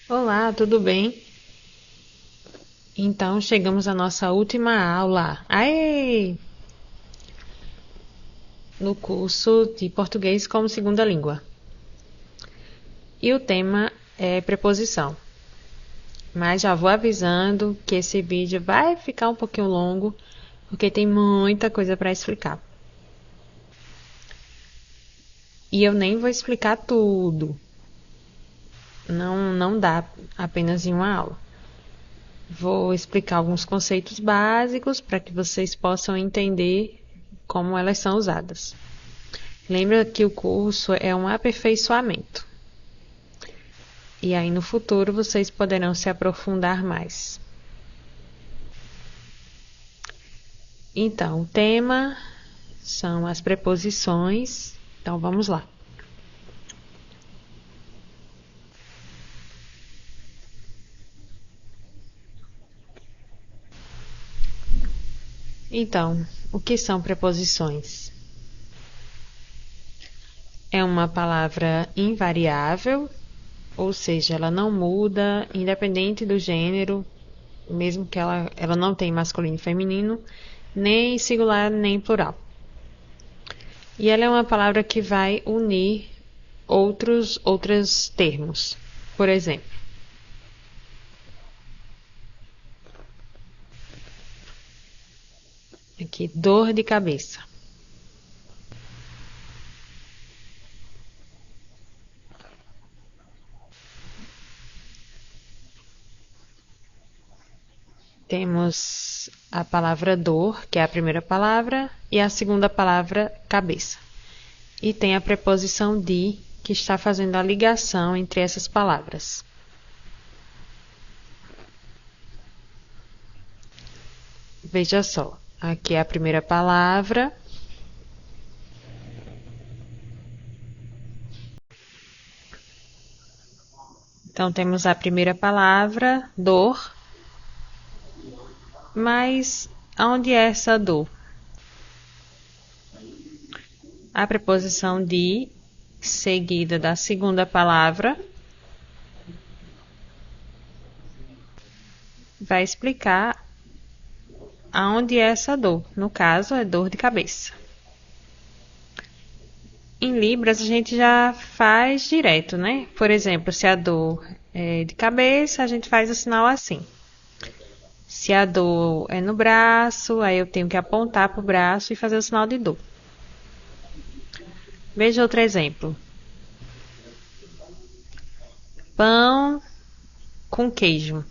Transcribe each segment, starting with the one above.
Olá, tudo bem? Então, chegamos à nossa última aula. Aê! No curso de português como segunda língua. E o tema é preposição. Mas já vou avisando que esse vídeo vai ficar um pouquinho longo, porque tem muita coisa para explicar. E eu nem vou explicar tudo. Não dá apenas em uma aula. Vou explicar alguns conceitos básicos para que vocês possam entender como elas são usadas. Lembra que o curso é um aperfeiçoamento. E aí no futuro vocês poderão se aprofundar mais. Então, o tema são as preposições. Então vamos lá. Então, o que são preposições? É uma palavra invariável, ou seja, ela não muda, independente do gênero, mesmo que ela não tenha masculino e feminino, nem singular nem plural. E ela é uma palavra que vai unir outros termos. Por exemplo, aqui, dor de cabeça. Temos a palavra dor, que é a primeira palavra, e a segunda palavra, cabeça. E tem a preposição de, que está fazendo a ligação entre essas palavras. Veja só, aqui é a primeira palavra. Então, temos a primeira palavra, dor. Mas aonde é essa dor? A preposição de, seguida da segunda palavra, vai explicar aonde é essa dor. No caso, é dor de cabeça. Em Libras, a gente já faz direto, né? Por exemplo, se a dor é de cabeça, a gente faz o sinal assim. Se a dor é no braço, aí eu tenho que apontar para o braço e fazer o sinal de dor. Veja outro exemplo. Pão com queijo.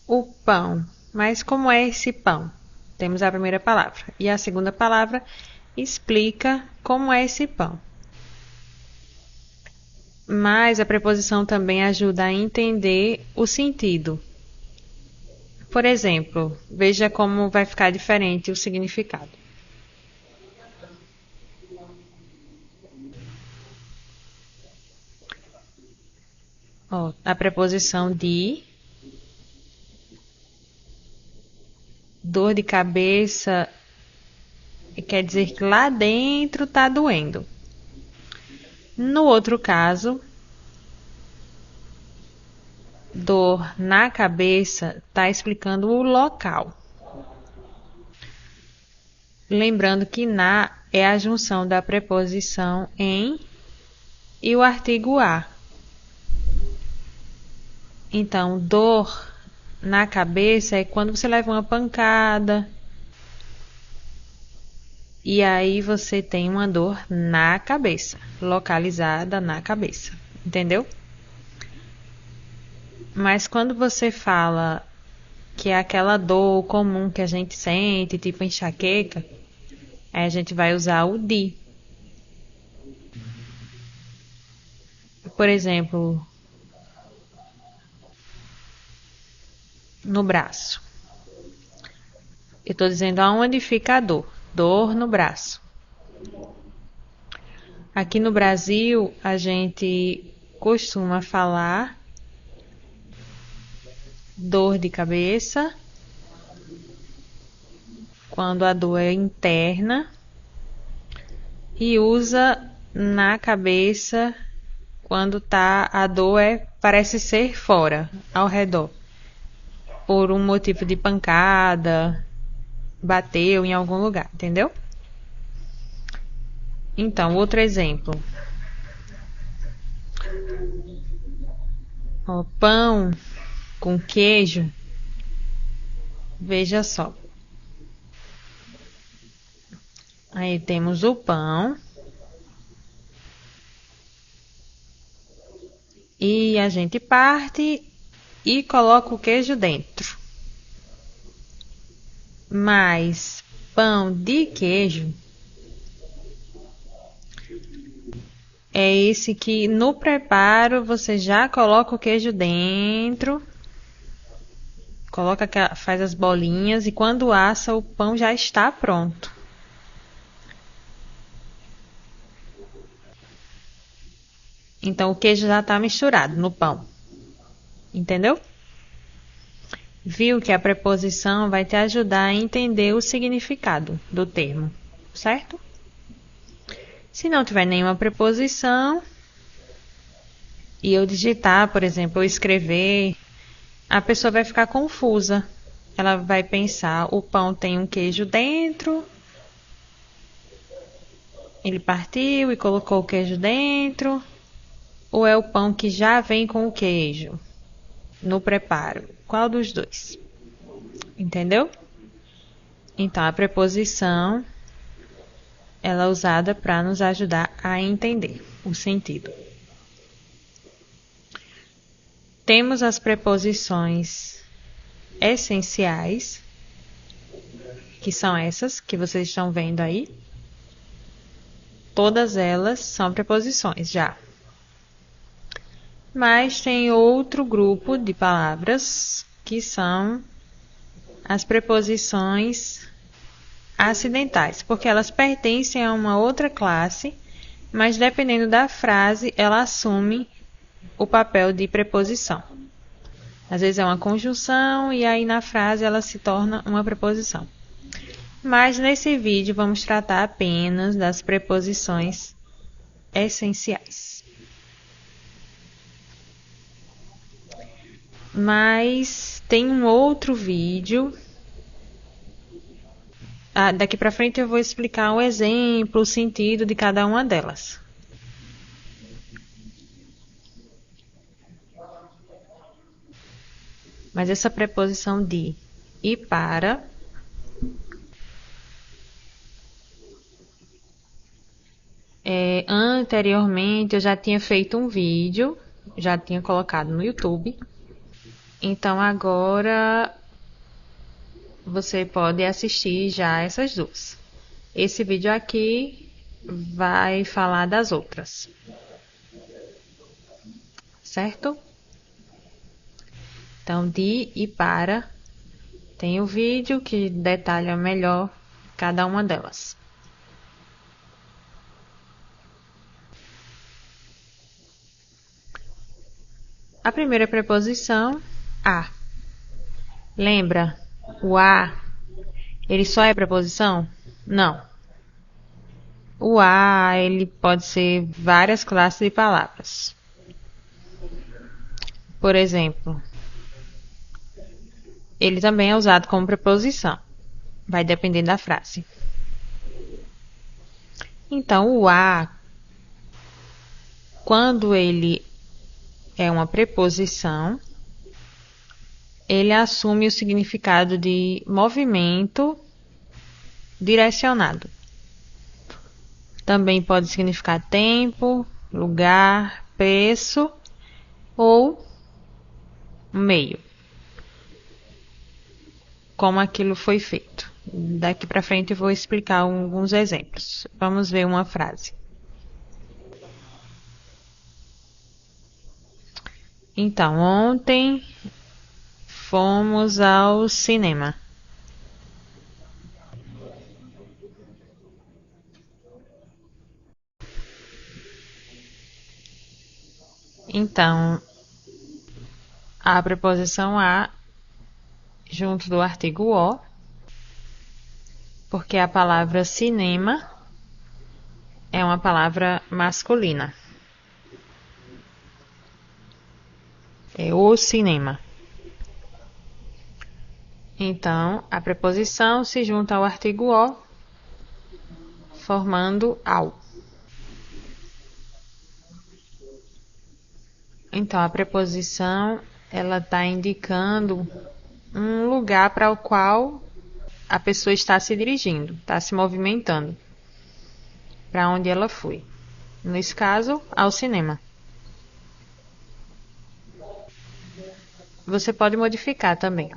O pão. Mas como é esse pão? Temos a primeira palavra. E a segunda palavra explica como é esse pão. Mas a preposição também ajuda a entender o sentido. Por exemplo, veja como vai ficar diferente o significado. Ó, a preposição de, dor de cabeça, quer dizer que lá dentro está doendo. No outro caso, dor na cabeça está explicando o local. Lembrando que na é a junção da preposição em e o artigo a. Então, dor na cabeça é quando você leva uma pancada e aí você tem uma dor na cabeça, localizada na cabeça. Entendeu? Mas quando você fala que é aquela dor comum que a gente sente, tipo enxaqueca, aí a gente vai usar o de. Por exemplo, no braço. Eu estou dizendo aonde fica a dor. Dor no braço. Aqui no Brasil, a gente costuma falar dor de cabeça quando a dor é interna e usa na cabeça quando tá a dor parece ser fora, ao redor, por um motivo de pancada, bateu em algum lugar, entendeu? Então, outro exemplo. Ó, pão com queijo. Veja só. Aí temos o pão. E a gente parte e coloca o queijo dentro. Mas pão de queijo é esse que no preparo você já coloca o queijo dentro, faz as bolinhas e quando assa o pão já está pronto. Então o queijo já está misturado no pão. Entendeu? Viu que a preposição vai te ajudar a entender o significado do termo, certo? Se não tiver nenhuma preposição e eu digitar, por exemplo, ou escrever, a pessoa vai ficar confusa. Ela vai pensar, o pão tem um queijo dentro, ele partiu e colocou o queijo dentro, ou é o pão que já vem com o queijo no preparo? Qual dos dois? Entendeu? Então, a preposição ela é usada para nos ajudar a entender o sentido. Temos as preposições essenciais, que são essas que vocês estão vendo aí. Todas elas são preposições já. Mas tem outro grupo de palavras que são as preposições acidentais, porque elas pertencem a uma outra classe, mas dependendo da frase, ela assume o papel de preposição. Às vezes é uma conjunção e aí na frase ela se torna uma preposição. Mas nesse vídeo vamos tratar apenas das preposições essenciais. Mas tem um outro vídeo. Daqui para frente eu vou explicar o exemplo, o sentido de cada uma delas. Mas essa preposição de e para anteriormente eu já tinha feito um vídeo, já tinha colocado no YouTube. Então agora você pode assistir já essas duas. Esse vídeo aqui vai falar das outras. Certo? Então, de e para tem o vídeo que detalha melhor cada uma delas. A primeira preposição, a. Lembra? O a, ele só é preposição? Não. O a, ele pode ser várias classes de palavras. Por exemplo, ele também é usado como preposição. Vai depender da frase. Então, o a, quando ele é uma preposição, ele assume o significado de movimento direcionado. Também pode significar tempo, lugar, preço ou meio. Como aquilo foi feito. Daqui para frente eu vou explicar alguns exemplos. Vamos ver uma frase. Então, ontem fomos ao cinema. Então, a preposição a junto do artigo o, porque a palavra cinema é uma palavra masculina. É o cinema. Então, a preposição se junta ao artigo o, formando ao. Então, a preposição ela está indicando um lugar para o qual a pessoa está se dirigindo, está se movimentando, para onde ela foi. Nesse caso, ao cinema. Você pode modificar também.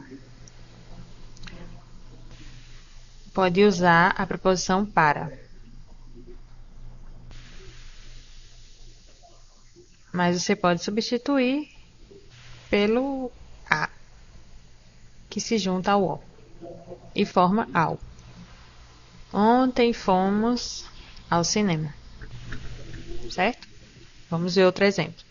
Pode usar a preposição para. Mas você pode substituir pelo a, que se junta ao o e forma ao. Ontem fomos ao cinema. Certo? Vamos ver outro exemplo.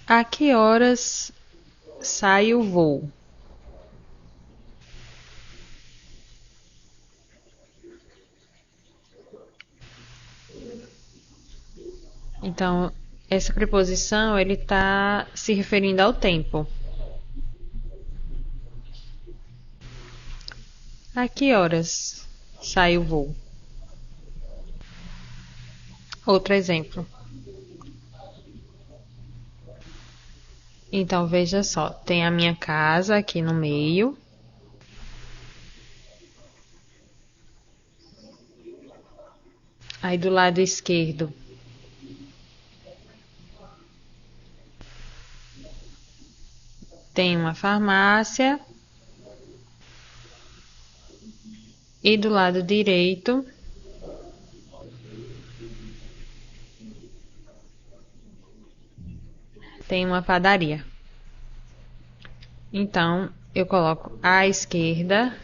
A que horas sai o voo? Então, essa preposição ele está se referindo ao tempo. A que horas sai o voo? Outro exemplo. Então, veja só, tem a minha casa aqui no meio. Aí do lado esquerdo tem uma farmácia. E do lado direito tem uma padaria. Então, eu coloco à esquerda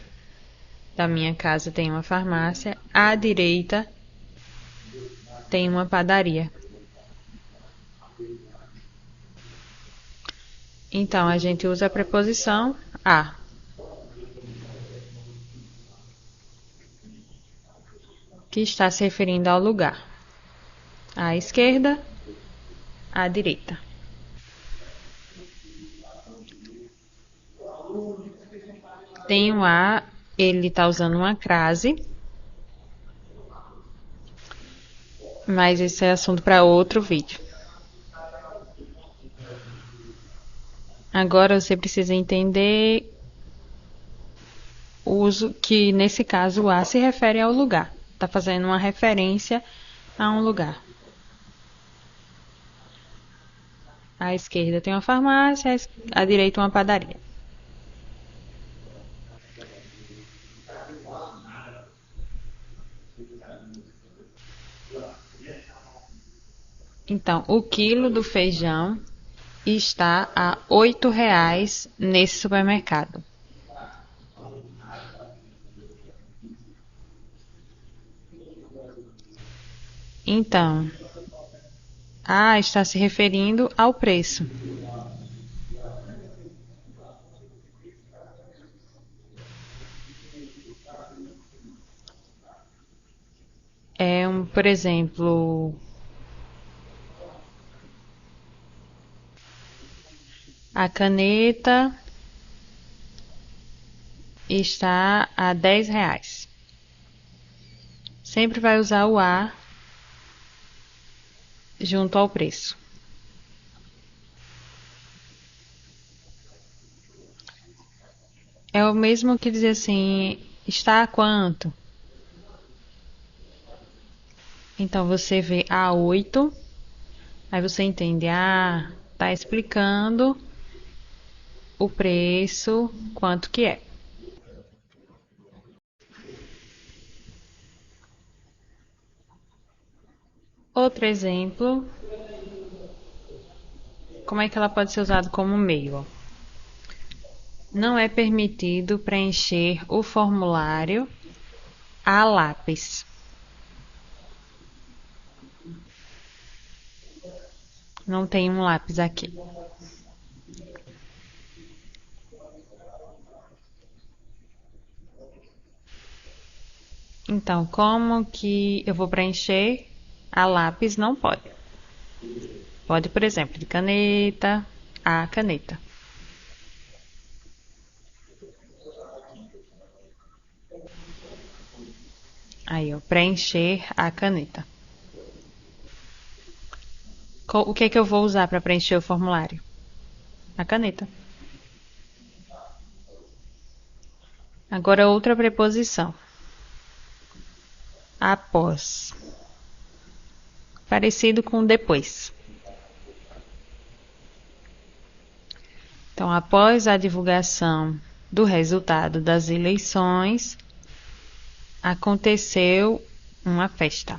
da minha casa tem uma farmácia, à direita tem uma padaria. Então, a gente usa a preposição a. Que está se referindo ao lugar. À esquerda, à direita. Tem o a, ele está usando uma crase. Mas esse é assunto para outro vídeo. Agora você precisa entender o uso que, nesse caso, o a se refere ao lugar. Está fazendo uma referência a um lugar. À esquerda tem uma farmácia, à direita uma padaria. Então, o quilo do feijão está a R$ 8,00 nesse supermercado. Então, a está se referindo ao preço. Por exemplo, a caneta está a R$ 10. Sempre vai usar o a junto ao preço. É o mesmo que dizer assim, está a quanto? Então você vê a 8, aí você entende, tá explicando o preço, quanto que é. Outro exemplo, como é que ela pode ser usada como meio? Não é permitido preencher o formulário a lápis. Não tem um lápis aqui. Então, como que eu vou preencher? A lápis não pode. Pode, por exemplo, de caneta, a caneta. Aí, ó, preencher a caneta. O que é que eu vou usar para preencher o formulário? A caneta. Agora, outra preposição. Após. Parecido com depois. Então, após a divulgação do resultado das eleições, aconteceu uma festa.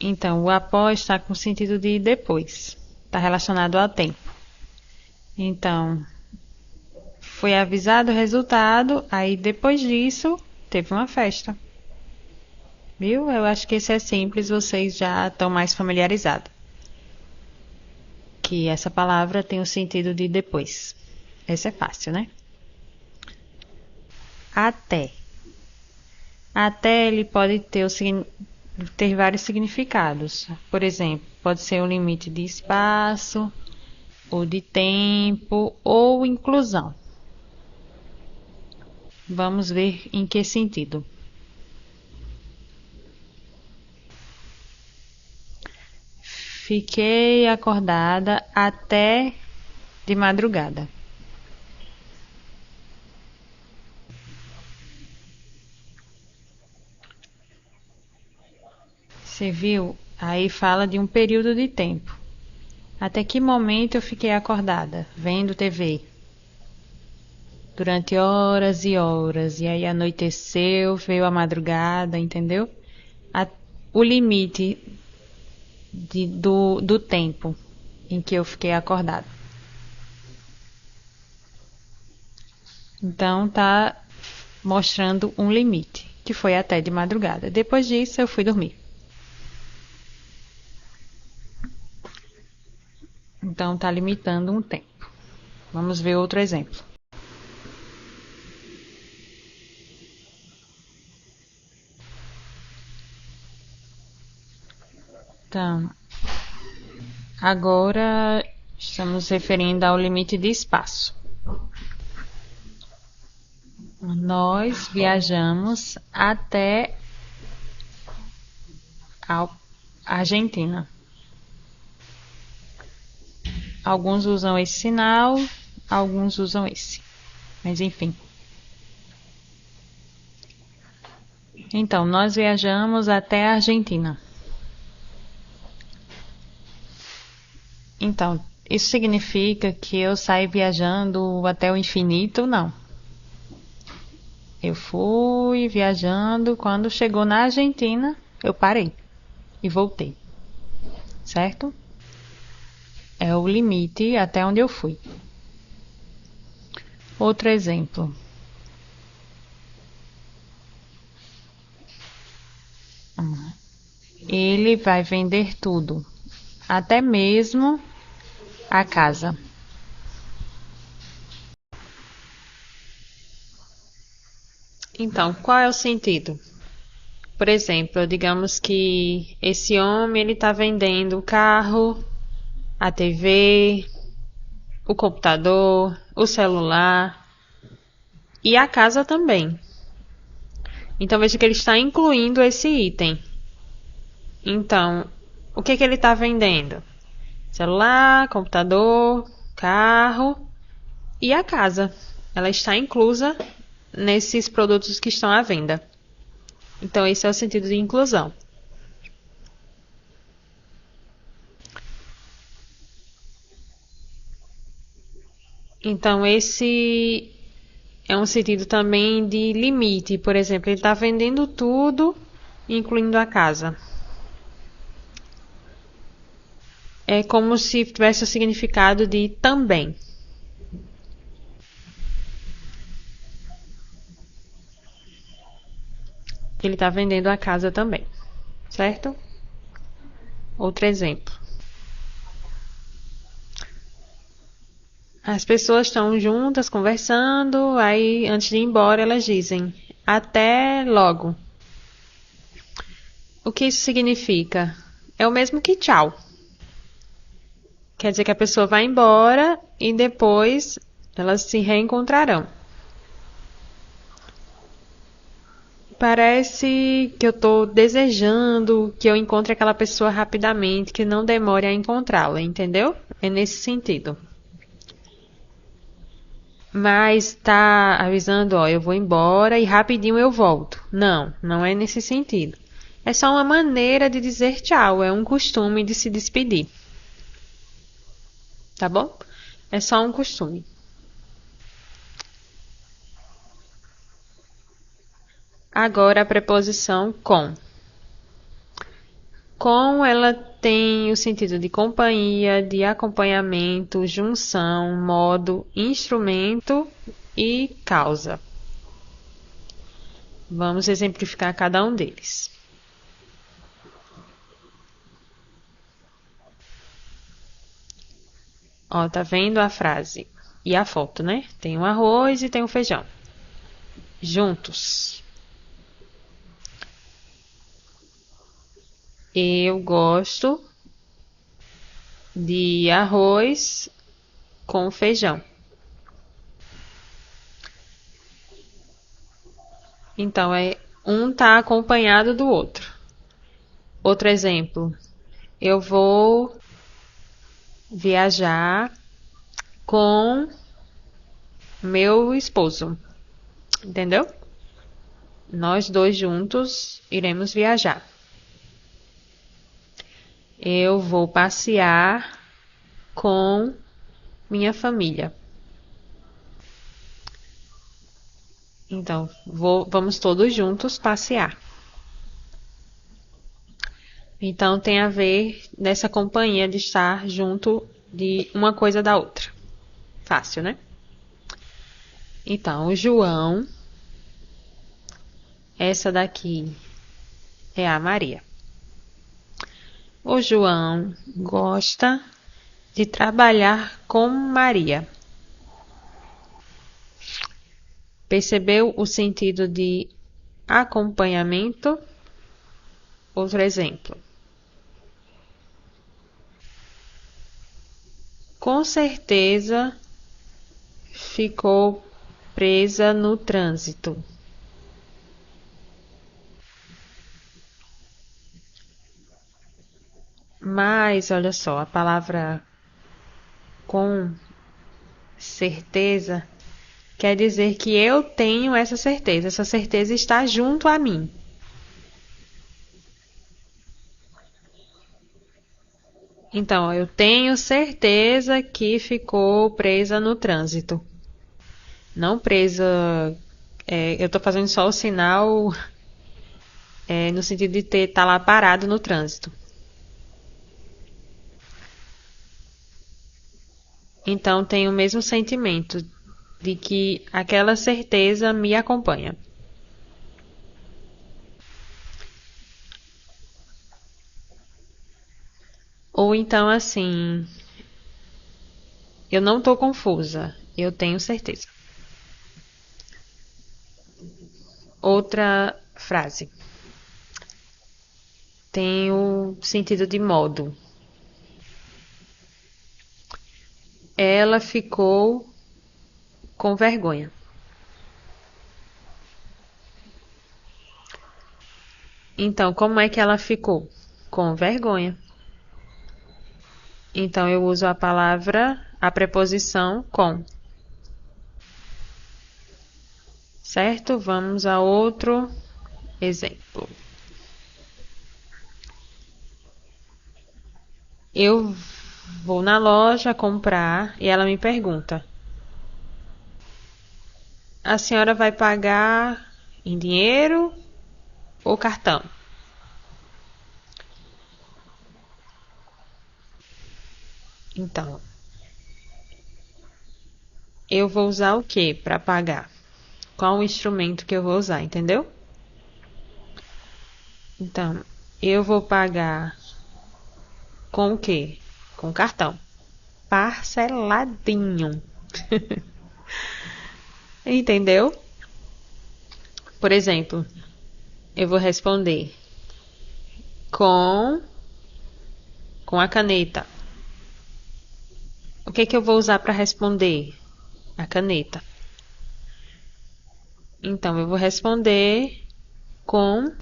Então, o após está com o sentido de depois. Está relacionado ao tempo. Então, foi avisado o resultado, aí depois disso, teve uma festa. Viu? Eu acho que esse é simples, vocês já estão mais familiarizados. Que essa palavra tem o sentido de depois. Esse é fácil, né? Até. Até ele pode ter vários significados. Por exemplo, pode ser um limite de espaço, ou de tempo, ou inclusão. Vamos ver em que sentido. Fiquei acordada até de madrugada. Você viu? Aí fala de um período de tempo. Até que momento eu fiquei acordada, vendo TV? Durante horas e horas. E aí anoiteceu, veio a madrugada, entendeu? O limite do tempo em que eu fiquei acordada. Então tá mostrando um limite, que foi até de madrugada. Depois disso eu fui dormir. Então tá limitando um tempo. Vamos ver outro exemplo. Então, agora estamos referindo ao limite de espaço. Nós viajamos até a Argentina. Alguns usam esse sinal, alguns usam esse. Mas enfim. Então, nós viajamos até a Argentina. Então, isso significa que eu saí viajando até o infinito? Não. Eu fui viajando, quando chegou na Argentina, eu parei e voltei. Certo? É o limite até onde eu fui. Outro exemplo. Ele vai vender tudo, até mesmo a casa. Então, qual é o sentido? Por exemplo, digamos que esse homem ele está vendendo o carro, a TV, o computador, o celular e a casa também. Então veja que ele está incluindo esse item. Então, o que ele está vendendo? Celular, computador, carro e a casa. Ela está inclusa nesses produtos que estão à venda. Então, esse é o sentido de inclusão. Então, esse é um sentido também de limite. Por exemplo, ele está vendendo tudo, incluindo a casa. É como se tivesse o significado de também. Ele está vendendo a casa também, certo? Outro exemplo. As pessoas estão juntas conversando, aí antes de ir embora elas dizem até logo. O que isso significa? É o mesmo que tchau. Quer dizer que a pessoa vai embora e depois elas se reencontrarão. Parece que eu estou desejando que eu encontre aquela pessoa rapidamente, que não demore a encontrá-la, entendeu? É nesse sentido. Mas tá avisando, ó, eu vou embora e rapidinho eu volto. Não, não é nesse sentido. É só uma maneira de dizer tchau, é um costume de se despedir. Tá bom? É só um costume. Agora a preposição com. Com ela tem o sentido de companhia, de acompanhamento, junção, modo, instrumento e causa. Vamos exemplificar cada um deles. Ó, tá vendo a frase e a foto, né? Tem o arroz e tem o feijão. Juntos. Eu gosto de arroz com feijão. Então, um tá acompanhado do outro. Outro exemplo. Eu vou viajar com meu esposo. Entendeu? Nós dois juntos iremos viajar. Eu vou passear com minha família. Então, vamos todos juntos passear. Então, tem a ver nessa companhia de estar junto de uma coisa da outra. Fácil, né? Então, o João, essa daqui é a Maria. O João gosta de trabalhar com Maria. Percebeu o sentido de acompanhamento? Outro exemplo. Com certeza ficou presa no trânsito. Mas, olha só, a palavra com certeza quer dizer que eu tenho essa certeza. Essa certeza está junto a mim. Então, eu tenho certeza que ficou presa no trânsito. Não presa. Eu estou fazendo só o sinal no sentido de tá lá parado no trânsito. Então, tem o mesmo sentimento de que aquela certeza me acompanha. Ou então, assim, eu não estou confusa, eu tenho certeza. Outra frase. Tem o sentido de modo. Ela ficou com vergonha. Então, como é que ela ficou? Com vergonha. Então, eu uso a preposição com. Certo? Vamos a outro exemplo. Eu vou na loja comprar e ela me pergunta: a senhora vai pagar em dinheiro ou cartão? Então, eu vou usar o que para pagar? Qual o instrumento que eu vou usar, entendeu? Então, eu vou pagar Com o quê? Com cartão. Parceladinho. Entendeu? Por exemplo, eu vou responder com a caneta. O que que eu vou usar para responder? A caneta. Então, eu vou responder com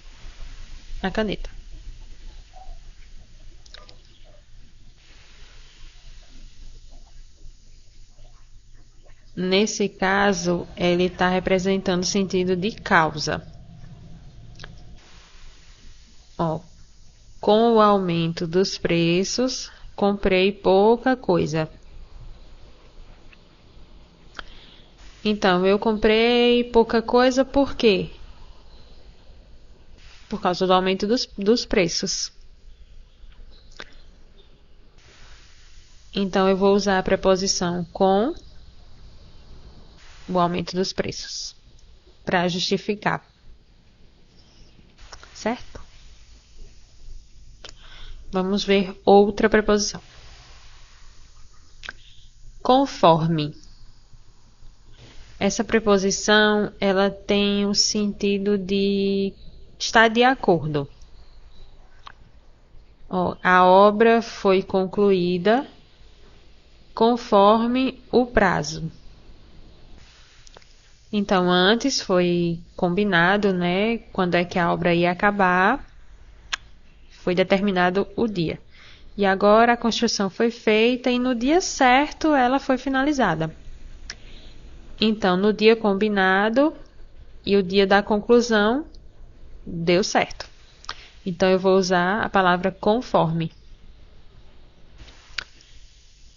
a caneta. Nesse caso, ele está representando o sentido de causa. Ó, com o aumento dos preços, comprei pouca coisa. Então, eu comprei pouca coisa por quê? Por causa do aumento dos preços. Então, eu vou usar a preposição com o aumento dos preços para justificar. Certo? Vamos ver outra preposição. Conforme. Essa preposição, ela tem o sentido de estar de acordo. Ó, a obra foi concluída conforme o prazo. Então, antes foi combinado, né, quando é que a obra ia acabar, foi determinado o dia. E agora a construção foi feita e no dia certo ela foi finalizada. Então, no dia combinado e o dia da conclusão, deu certo. Então, eu vou usar a palavra conforme.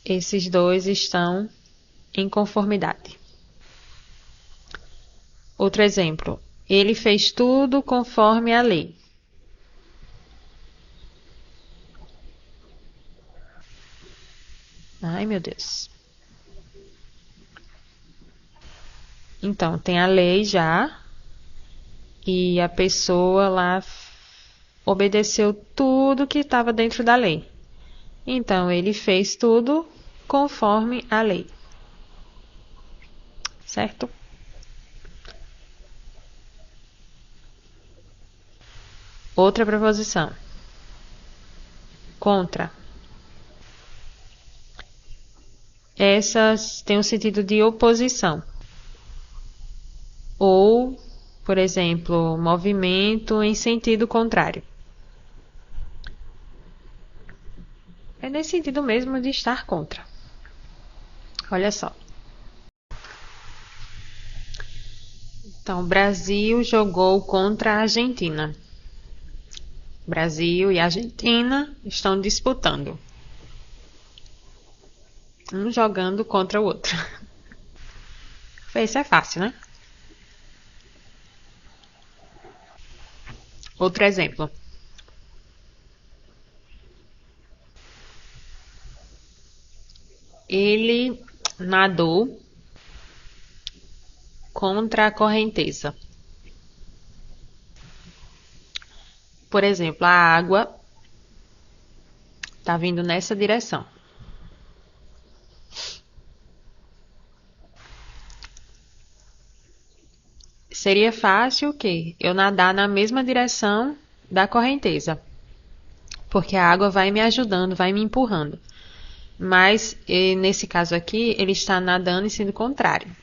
Esses dois estão em conformidade. Outro exemplo. Ele fez tudo conforme a lei. Ai, meu Deus. Então, tem a lei já. E a pessoa lá obedeceu tudo que estava dentro da lei. Então, ele fez tudo conforme a lei. Certo? Outra preposição. Contra. Essas têm o sentido de oposição. Ou, por exemplo, movimento em sentido contrário. É nesse sentido mesmo de estar contra. Olha só. Então, o Brasil jogou contra a Argentina. Brasil e Argentina estão disputando. Um jogando contra o outro. Isso é fácil, né? Outro exemplo. Ele nadou contra a correnteza. Por exemplo, a água está vindo nessa direção. Seria fácil o quê? Eu nadar na mesma direção da correnteza. Porque a água vai me ajudando, vai me empurrando. Mas, nesse caso aqui, ele está nadando em sentido contrário.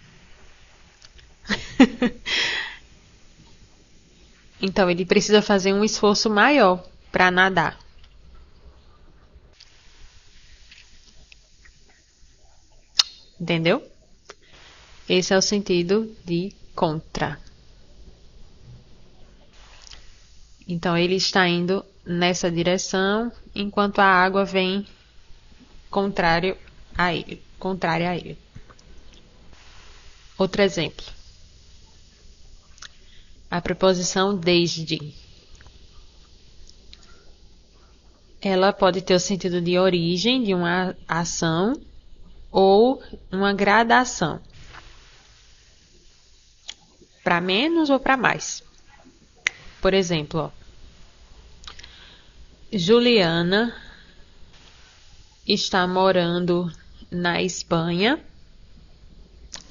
Então, ele precisa fazer um esforço maior para nadar. Entendeu? Esse é o sentido de contra. Então, ele está indo nessa direção, enquanto a água vem contrária a ele. Outro exemplo. A preposição desde. Ela pode ter o sentido de origem de uma ação ou uma gradação. Para menos ou para mais. Por exemplo, ó, Juliana está morando na Espanha.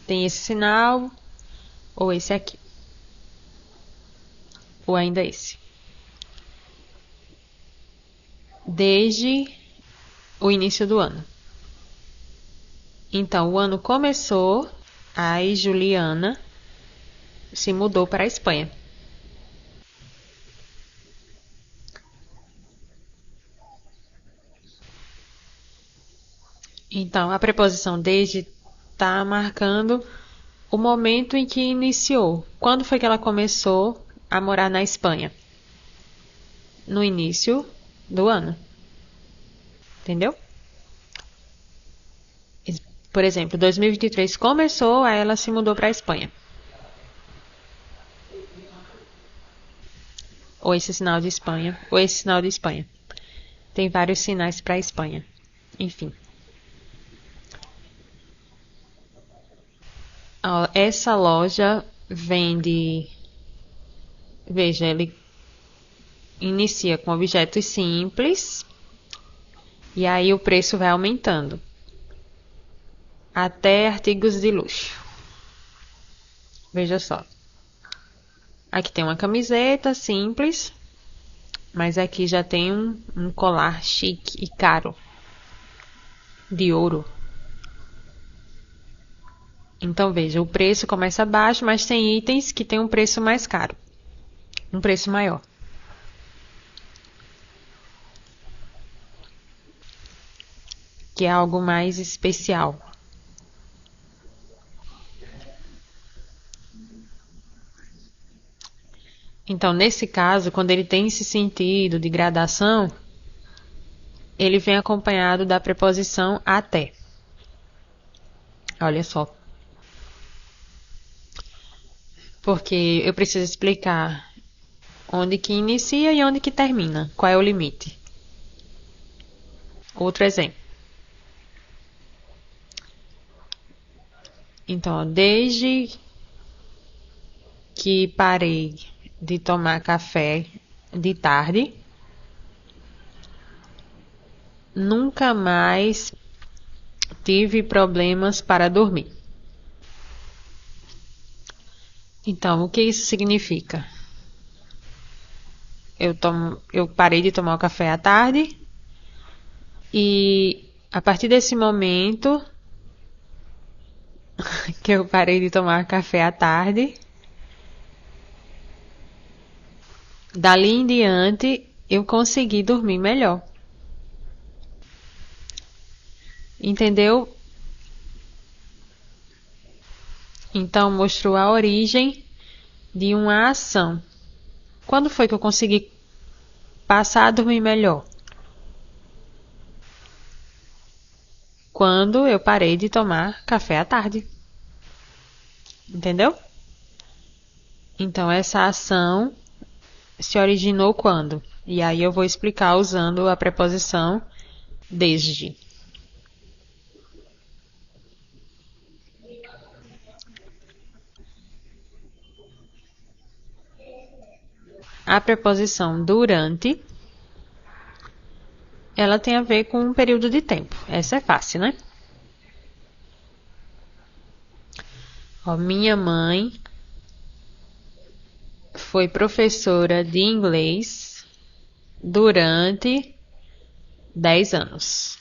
Tem esse sinal, ou esse aqui, ou ainda esse. Desde o início do ano. Então, o ano começou, aí Juliana se mudou para a Espanha. Então, a preposição desde está marcando o momento em que iniciou. Quando foi que ela começou a morar na Espanha? No início do ano. Entendeu? Por exemplo, 2023 começou, aí ela se mudou para a Espanha. Ou esse sinal de Espanha, ou esse sinal de Espanha. Tem vários sinais para a Espanha. Enfim. Ó, essa loja vende. Veja, ele inicia com objetos simples e aí o preço vai aumentando até artigos de luxo. Veja só. Aqui tem uma camiseta simples, mas aqui já tem um colar chique e caro de ouro. Então veja, o preço começa baixo, mas tem itens que tem um preço mais caro, um preço maior. Que é algo mais especial. Então, nesse caso, quando ele tem esse sentido de gradação, ele vem acompanhado da preposição até. Olha só. Porque eu preciso explicar onde que inicia e onde que termina. Qual é o limite? Outro exemplo. Então, desde que parei de tomar café de tarde, nunca mais tive problemas para dormir. Então, o que isso significa? Eu parei de tomar o café à tarde e a partir desse momento que eu parei de tomar café à tarde, dali em diante eu consegui dormir melhor. Entendeu? Então mostrou a origem de uma ação. Quando foi que eu consegui passar a dormir melhor? Quando eu parei de tomar café à tarde. Entendeu? Então essa ação se originou quando? E aí eu vou explicar usando a preposição desde. A preposição durante, ela tem a ver com um período de tempo. Essa é fácil, né? Ó, minha mãe foi professora de inglês durante 10 anos.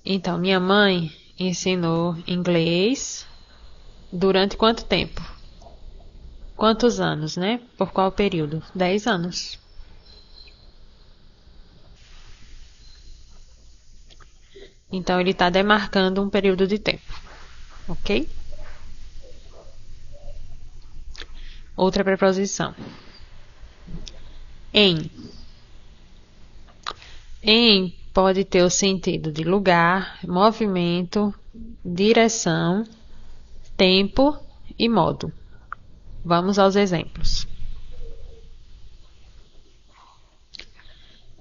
Então, minha mãe ensinou inglês durante quanto tempo? Quantos anos, né? Por qual período? 10 anos. Então, ele está demarcando um período de tempo. Ok? Outra preposição. Em. Em pode ter o sentido de lugar, movimento, direção, tempo e modo. Vamos aos exemplos.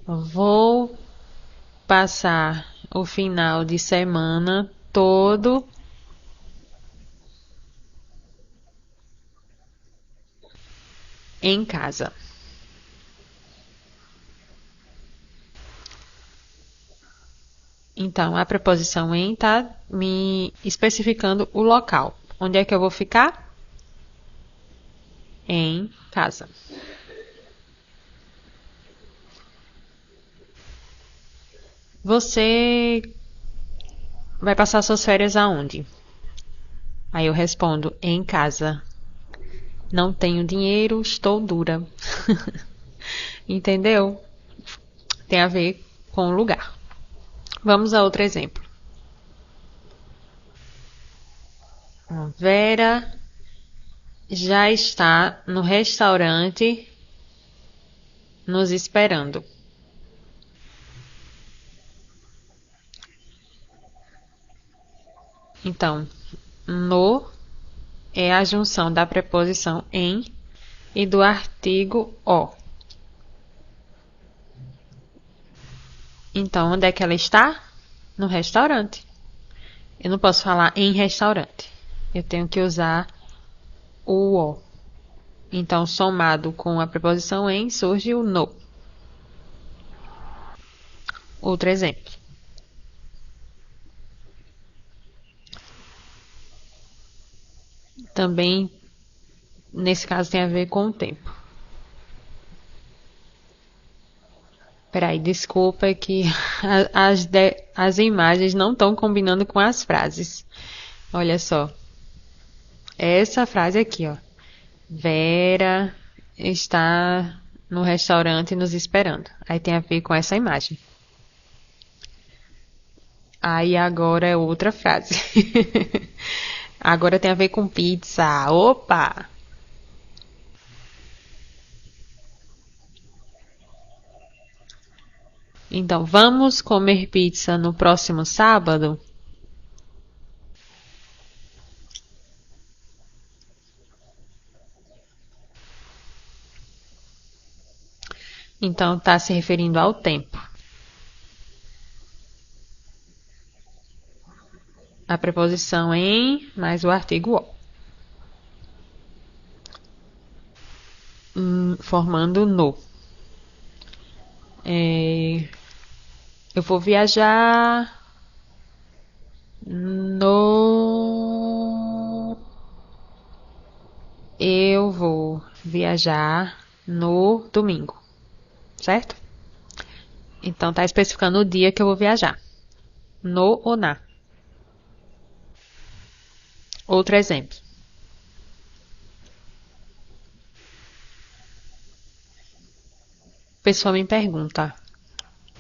Vou passar o final de semana todo em casa. Então, a preposição em está me especificando o local. Onde é que eu vou ficar? Em casa. Você vai passar suas férias aonde? Aí eu respondo, em casa. Não tenho dinheiro, estou dura. Entendeu? Tem a ver com o lugar. Vamos a outro exemplo. Vera já está no restaurante nos esperando. Então, no é a junção da preposição em e do artigo o. Então, onde é que ela está? No restaurante. Eu não posso falar em restaurante. Eu tenho que usar o o. Então, somado com a preposição em, surge o no. Outro exemplo. Também, nesse caso, tem a ver com o tempo. Peraí, desculpa que as imagens não estão combinando com as frases. Olha só. Essa frase aqui, ó. Vera está no restaurante nos esperando. Aí tem a ver com essa imagem. Aí agora é outra frase. Agora tem a ver com pizza. Opa! Então, vamos comer pizza no próximo sábado? Então, está se referindo ao tempo. A preposição em mais o artigo o. Formando no. Eu vou viajar no. Eu vou viajar no domingo, certo? Então tá especificando o dia que eu vou viajar. No ou na. Outro exemplo. A pessoa me pergunta: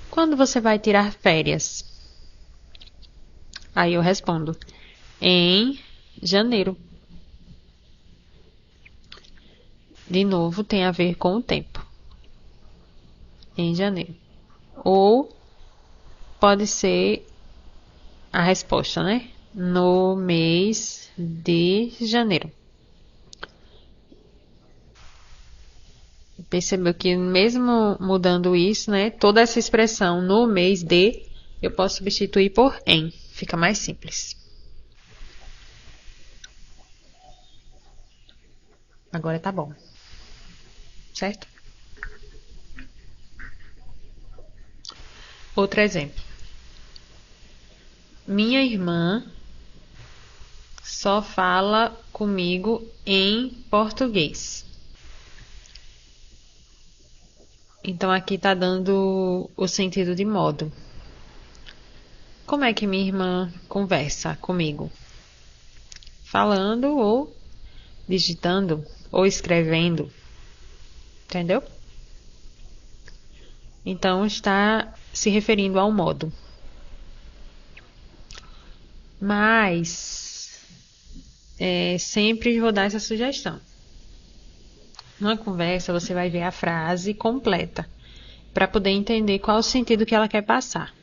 quando você vai tirar férias? Aí eu respondo: em janeiro. De novo, tem a ver com o tempo. Em janeiro. Ou pode ser a resposta, né? No mês de janeiro. Percebeu que mesmo mudando isso, né? Toda essa expressão no mês de, eu posso substituir por em. Fica mais simples. Agora tá bom. Certo? Outro exemplo. Minha irmã só fala comigo em português. Então aqui tá dando o sentido de modo. Como é que minha irmã conversa comigo? Falando ou digitando ou escrevendo. Entendeu? Então está se referindo ao modo. Mas sempre vou dar essa sugestão. Numa conversa você vai ver a frase completa para poder entender qual o sentido que ela quer passar.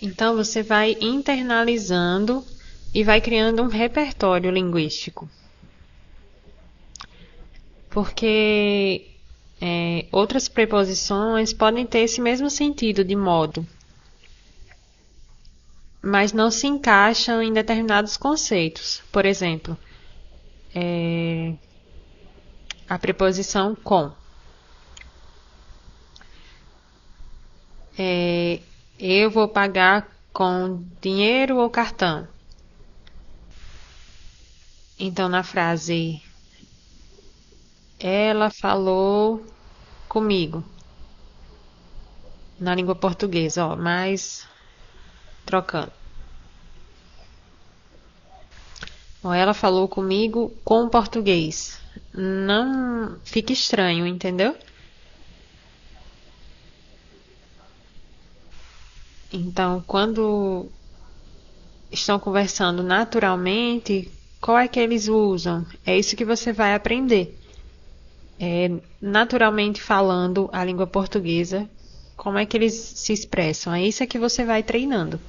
Então você vai internalizando e vai criando um repertório linguístico. Porque outras preposições podem ter esse mesmo sentido de modo, mas não se encaixam em determinados conceitos. Por exemplo, a preposição com. Eu vou pagar com dinheiro ou cartão? Então, na frase, ela falou comigo, na língua portuguesa, ó, mas trocando. Ó, ela falou comigo com português. Não fica estranho, entendeu? Então, quando estão conversando naturalmente, qual é que eles usam? É isso que você vai aprender. É, naturalmente falando a língua portuguesa, como é que eles se expressam? É isso que você vai treinando.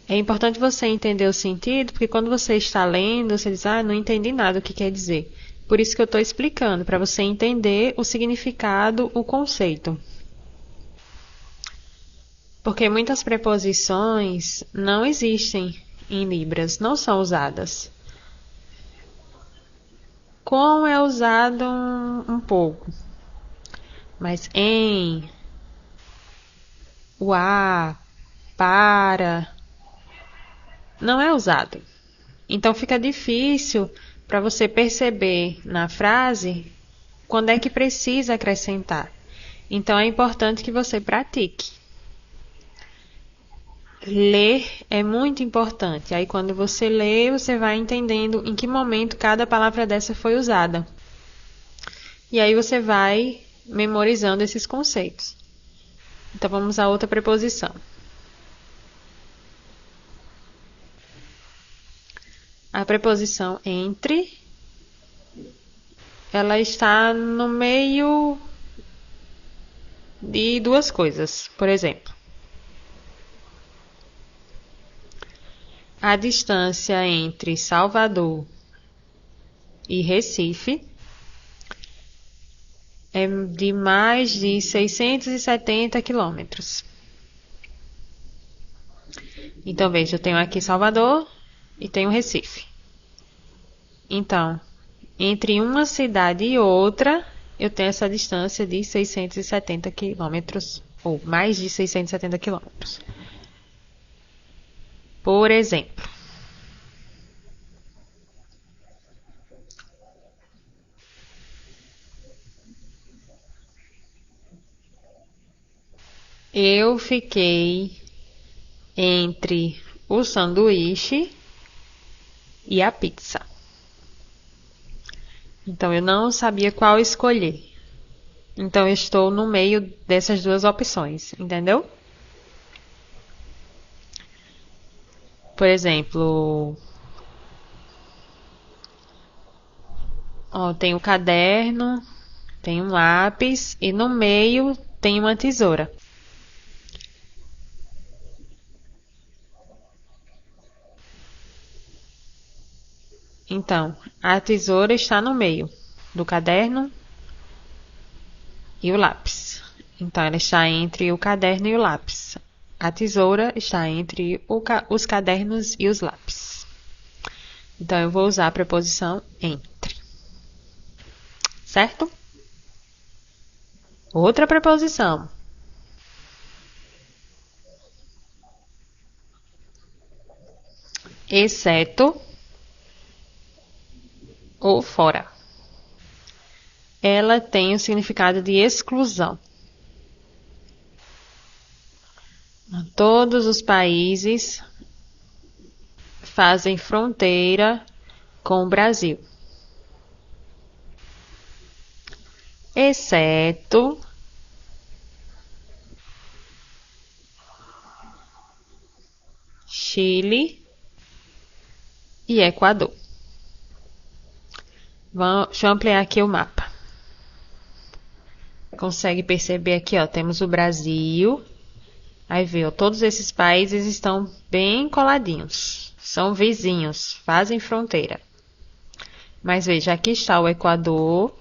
É importante você entender o sentido, porque quando você está lendo, você diz, não entendi nada o que quer dizer. Por isso que eu estou explicando, para você entender o significado, o conceito. Porque muitas preposições não existem em Libras, não são usadas. Com é usado um pouco, mas em, o a, para, não é usado. Então fica difícil para você perceber na frase quando é que precisa acrescentar. Então é importante que você pratique. Ler é muito importante. Aí quando você lê, você vai entendendo em que momento cada palavra dessa foi usada. E aí você vai memorizando esses conceitos. Então vamos a outra preposição. A preposição entre, ela está no meio de duas coisas. Por exemplo, a distância entre Salvador e Recife é de mais de 670 quilômetros. Então, veja, eu tenho aqui Salvador e tenho Recife. Então, entre uma cidade e outra, eu tenho essa distância de 670 quilômetros, ou mais de 670 quilômetros. Por exemplo, eu fiquei entre o sanduíche e a pizza. Então, eu não sabia qual escolher. Então, eu estou no meio dessas duas opções, entendeu? Por exemplo, ó, tem um caderno, tem um lápis e no meio tem uma tesoura. Então, a tesoura está no meio do caderno e o lápis. Então, ela está entre o caderno e o lápis. A tesoura está entre os cadernos e os lápis. Então, eu vou usar a preposição entre. Certo? Outra preposição. Exceto ou fora. Ela tem o significado de exclusão. Todos os países fazem fronteira com o Brasil, exceto Chile e Equador. Deixa eu ampliar aqui o mapa. Consegue perceber aqui, ó, temos o Brasil. Aí vê, ó, todos esses países estão bem coladinhos. São vizinhos, fazem fronteira. Mas veja, aqui está o Equador.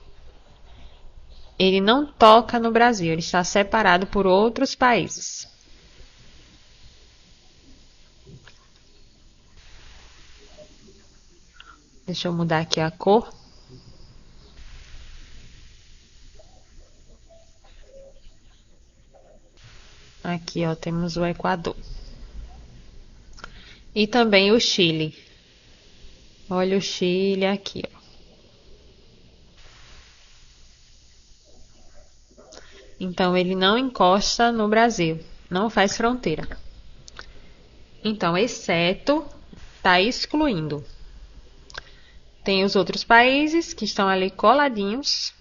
Ele não toca no Brasil, ele está separado por outros países. Deixa eu mudar aqui a cor. Aqui, ó, temos o Equador. E também o Chile. Olha o Chile aqui, ó. Então, ele não encosta no Brasil, não faz fronteira. Então, exceto, tá excluindo. Tem os outros países que estão ali coladinhos,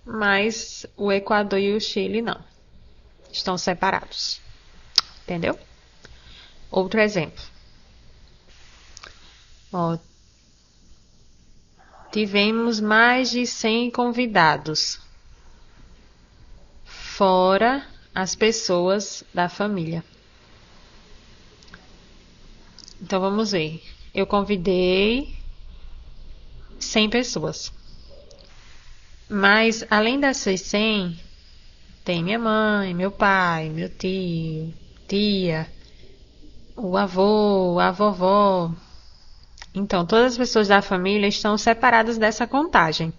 mas o Equador e o Chile não. Estão separados. Entendeu? Outro exemplo. Ó, tivemos mais de 100 convidados, fora as pessoas da família. Então vamos ver. Eu convidei 100 pessoas. Mas além dessas 100, tem minha mãe, meu pai, meu tio, tia, o avô, a vovó. Então todas as pessoas da família estão separadas dessa contagem.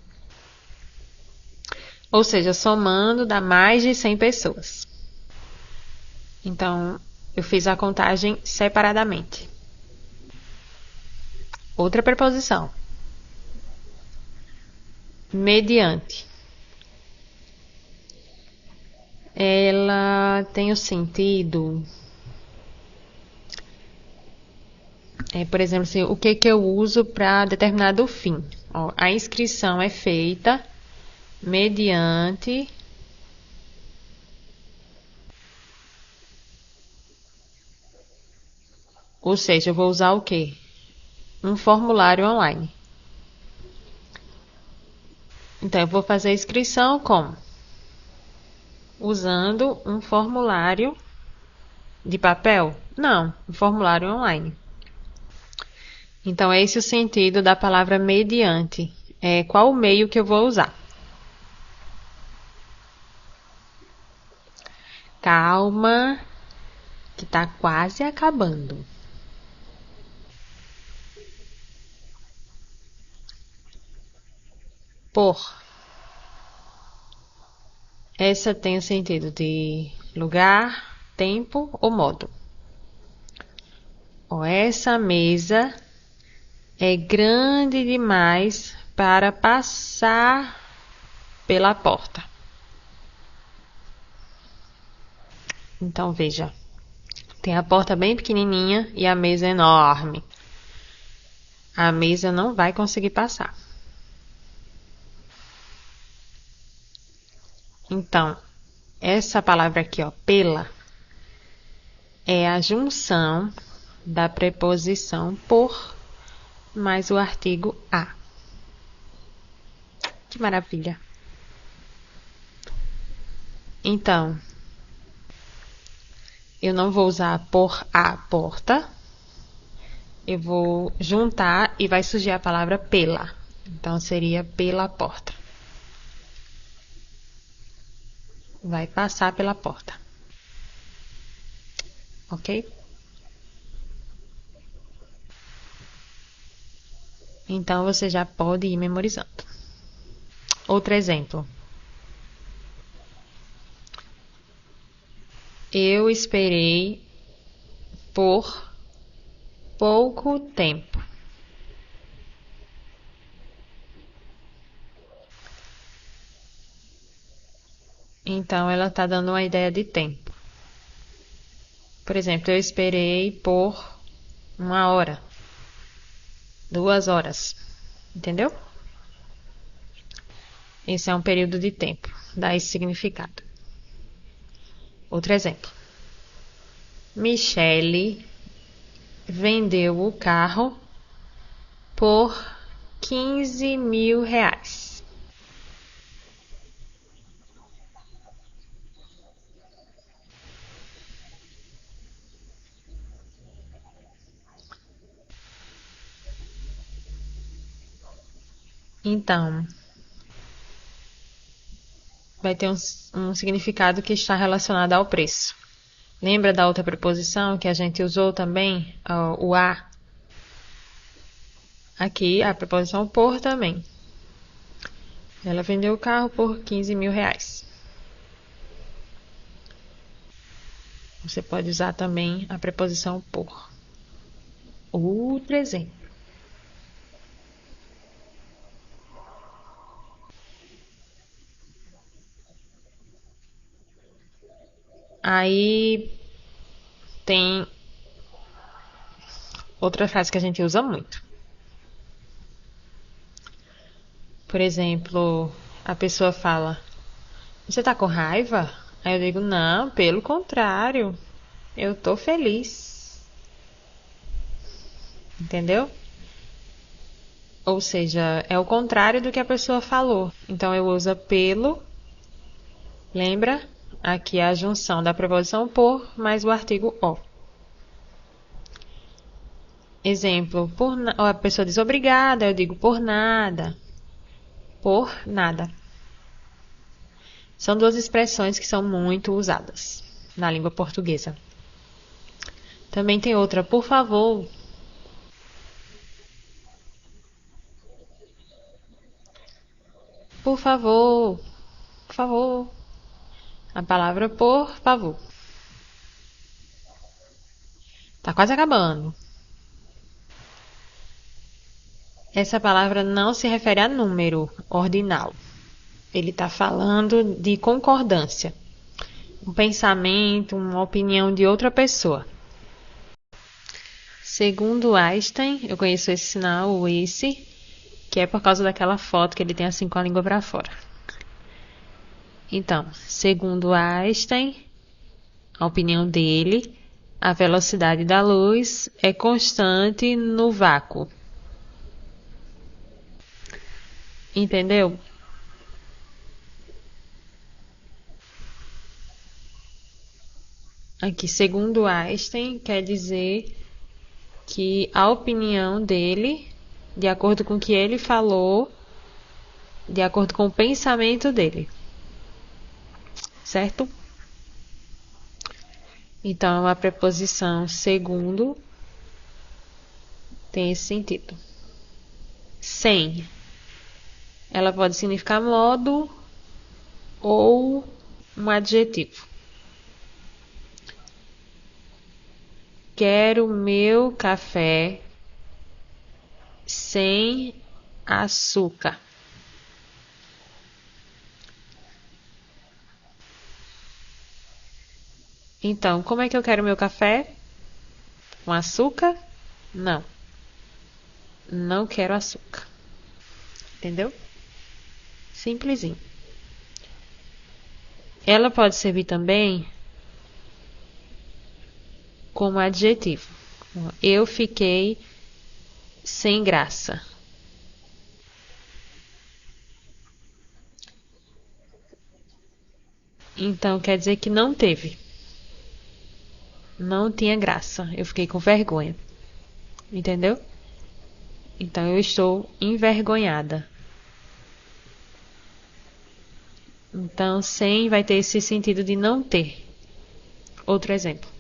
Ou seja, somando dá mais de 100 pessoas. Então, eu fiz a contagem separadamente. Outra preposição. Mediante. Ela tem o sentido... por exemplo, assim, o que eu uso para determinado fim? Ó, a inscrição é feita mediante... Ou seja, eu vou usar o quê? Um formulário online. Então, eu vou fazer a inscrição como? Usando um formulário de papel? Não, um formulário online. Então, é esse o sentido da palavra mediante. Qual o meio que eu vou usar? Calma, que tá quase acabando. Por. Essa tem o sentido de lugar, tempo ou modo. Ó, essa mesa é grande demais para passar pela porta. Então, veja. Tem a porta bem pequenininha e a mesa enorme. A mesa não vai conseguir passar. Então, essa palavra aqui, ó, pela, é a junção da preposição por mais o artigo a. Que maravilha! Então, eu não vou usar por a porta. Eu vou juntar e vai surgir a palavra pela. Então, seria pela porta. Vai passar pela porta. Ok? Então, você já pode ir memorizando. Outro exemplo. Eu esperei por pouco tempo. Então, ela está dando uma ideia de tempo. Por exemplo, eu esperei por 1 hora, 2 horas. Entendeu? Esse é um período de tempo. Dá esse significado. Outro exemplo. Michele vendeu o carro por 15 mil reais. Então, vai ter um significado que está relacionado ao preço. Lembra da outra preposição que a gente usou também? O a. Aqui, a preposição por também. Ela vendeu o carro por 15 mil reais. Você pode usar também a preposição por. Outro exemplo. Aí tem outra frase que a gente usa muito. Por exemplo, a pessoa fala: Você tá com raiva? Aí eu digo: Não, pelo contrário, eu tô feliz. Entendeu? Ou seja, é o contrário do que a pessoa falou. Então eu uso pelo, lembra? Aqui é a junção da preposição por mais o artigo o. Exemplo, a pessoa diz obrigada, eu digo por nada. Por nada. São duas expressões que são muito usadas na língua portuguesa. Também tem outra, por favor. Por favor. Por favor. A palavra por favor. Tá quase acabando. Essa palavra não se refere a número ordinal. Ele está falando de concordância. Um pensamento, uma opinião de outra pessoa. Segundo Einstein, eu conheço esse sinal, o esse, que é por causa daquela foto que ele tem assim com a língua para fora. Então, segundo Einstein, a opinião dele, a velocidade da luz é constante no vácuo. Entendeu? Aqui, segundo Einstein, quer dizer que a opinião dele, de acordo com o que ele falou, de acordo com o pensamento dele. Certo? Então, a preposição segundo tem esse sentido. Sem. Ela pode significar modo ou um adjetivo. Quero meu café sem açúcar. Então, como é que eu quero meu café? Com açúcar? Não. Não quero açúcar. Entendeu? Simplesinho. Ela pode servir também como adjetivo. Eu fiquei sem graça. Então quer dizer que não teve. Não tinha graça. Eu fiquei com vergonha. Entendeu? Então eu estou envergonhada. Então sem vai ter esse sentido de não ter. Outro exemplo.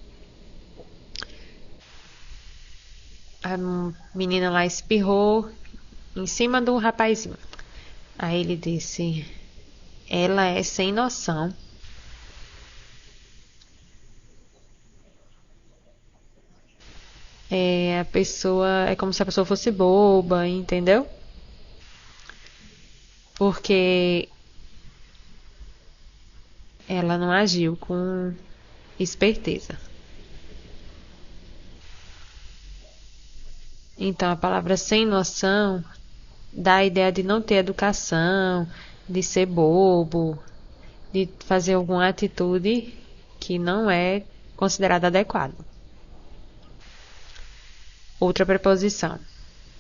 A menina lá espirrou em cima do rapazinho. Aí ele disse: Ela é sem noção. A pessoa é como se a pessoa fosse boba, entendeu? Porque ela não agiu com esperteza. Então a palavra sem noção dá a ideia de não ter educação, de ser bobo, de fazer alguma atitude que não é considerada adequada. Outra preposição.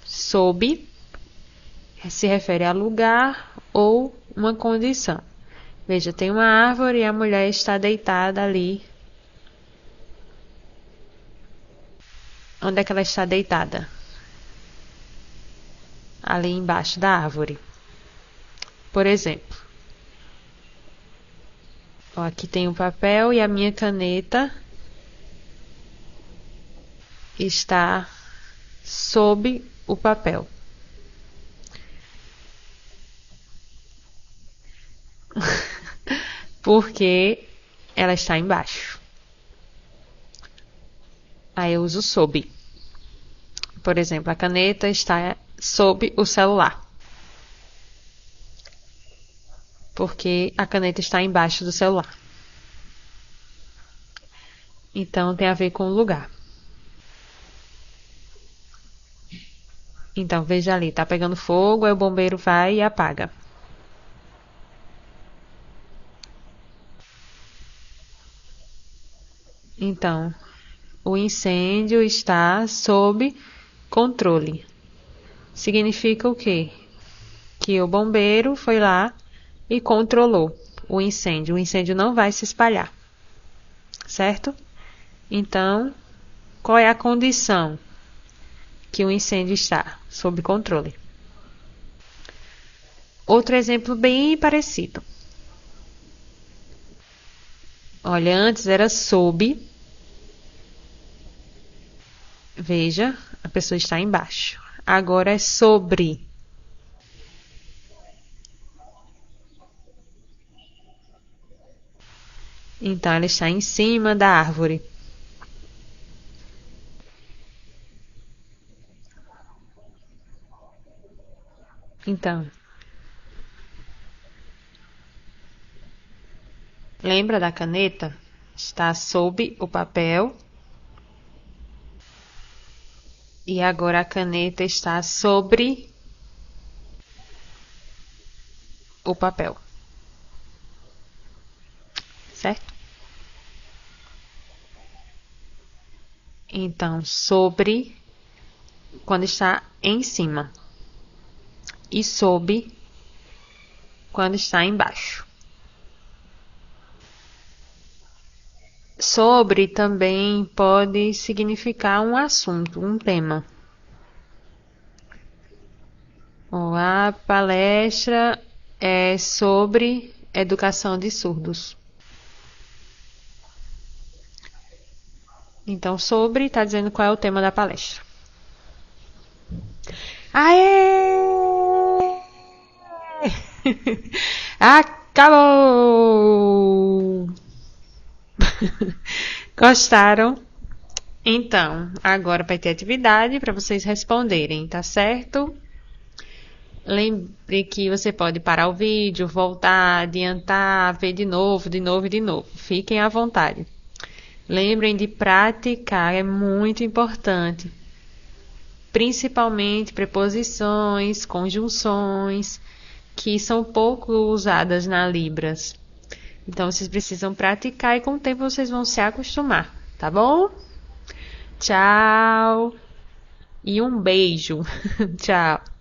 Sob se refere a lugar ou uma condição. Veja, tem uma árvore e a mulher está deitada ali. Onde é que ela está deitada? Ali embaixo da árvore. Por exemplo, ó, aqui tem um papel e a minha caneta está sob o papel. Porque ela está embaixo. Aí eu uso sob. Por exemplo, a caneta está sob o celular. Porque a caneta está embaixo do celular. Então tem a ver com o lugar. Então veja ali, tá pegando fogo, aí o bombeiro vai e apaga. Então, o incêndio está sob controle. Significa o quê? Que o bombeiro foi lá e controlou o incêndio. O incêndio não vai se espalhar, certo? Então, qual é a condição que o incêndio está sob controle? Outro exemplo bem parecido. Olha, antes era sob. Veja, a pessoa está embaixo. Agora é sobre. Então, ela está em cima da árvore. Então, lembra da caneta? Está sob o papel. E agora a caneta está sobre o papel. Certo? Então, sobre quando está em cima. E sob quando está embaixo. Sobre também pode significar um assunto, um tema. A palestra é sobre educação de surdos. Então, sobre está dizendo qual é o tema da palestra. Aê! Acabou! Gostaram? Então, agora vai ter atividade para vocês responderem, tá certo? Lembre que você pode parar o vídeo, voltar, adiantar, ver de novo, de novo e de novo. Fiquem à vontade. Lembrem de praticar, é muito importante. Principalmente preposições, conjunções, que são pouco usadas na Libras. Então, vocês precisam praticar e com o tempo vocês vão se acostumar, tá bom? Tchau! E um beijo! Tchau!